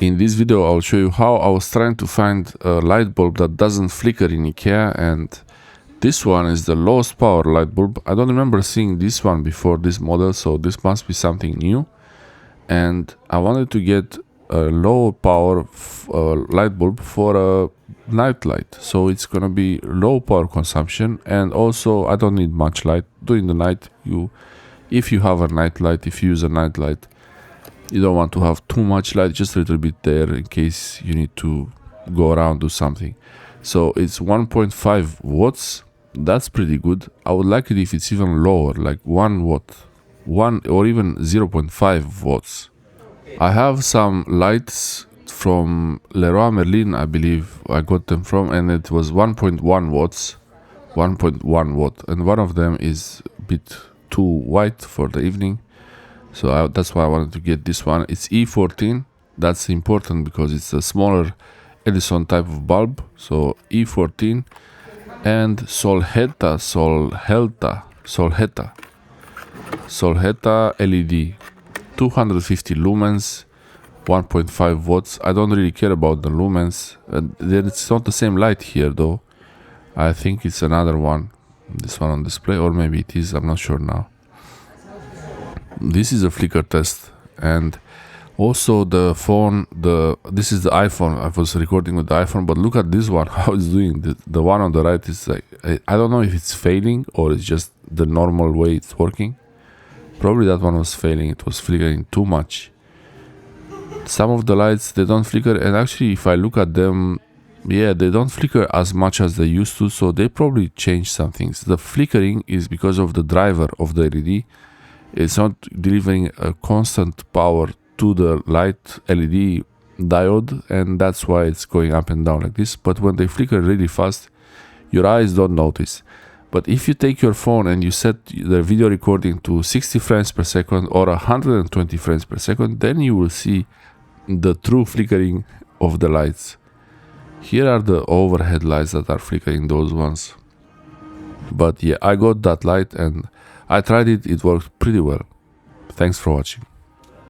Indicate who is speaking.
Speaker 1: In this video I'll show you how I was trying to find a light bulb that doesn't flicker in IKEA, and this one is the lowest power light bulb. I don't remember seeing this one before, this model, so this must be something new. And I wanted to get a low power light bulb for a night light, so it's gonna be low power consumption, and also I don't need much light during the night. If you have a night light, if you use a night light, you don't want to have too much light, just a little bit there in case you need to go around, do something. So it's 1.5 watts. That's pretty good. I would like it if it's even lower, like 1 watt, 1 or even 0.5 watts. I have some lights from Leroy Merlin, I believe I got them from, and it was 1.1 watts, 1.1 watt, and one of them is a bit too white for the evening. So that's why I wanted to get this one. It's E14. That's important because it's a smaller Edison type of bulb. So E14 and Solhetta LED, 250 lumens, 1.5 watts. I don't really care about the lumens. It's not the same light here though. I think it's another one. This one on display, or maybe it is. I'm not sure now. This is a flicker test, and also the phone, this is the iPhone. I was recording with the iPhone, but look at this one, how it's doing. The one on the right is like, I don't know if it's failing or it's just the normal way it's working. Probably that one was failing, it was flickering too much. Some of the lights, they don't flicker, and actually if I look at them, yeah, they don't flicker as much as they used to, so they probably changed some things. The flickering is because of the driver of the LED. It's not delivering a constant power to the light LED diode, and that's why it's going up and down like this. But when they flicker really fast, your eyes don't notice. But if you take your phone and you set the video recording to 60 frames per second or 120 frames per second, then you will see the true flickering of the lights. Here are the overhead lights that are flickering, those ones. But yeah, I got that light and I tried it, it worked pretty well. Thanks for watching.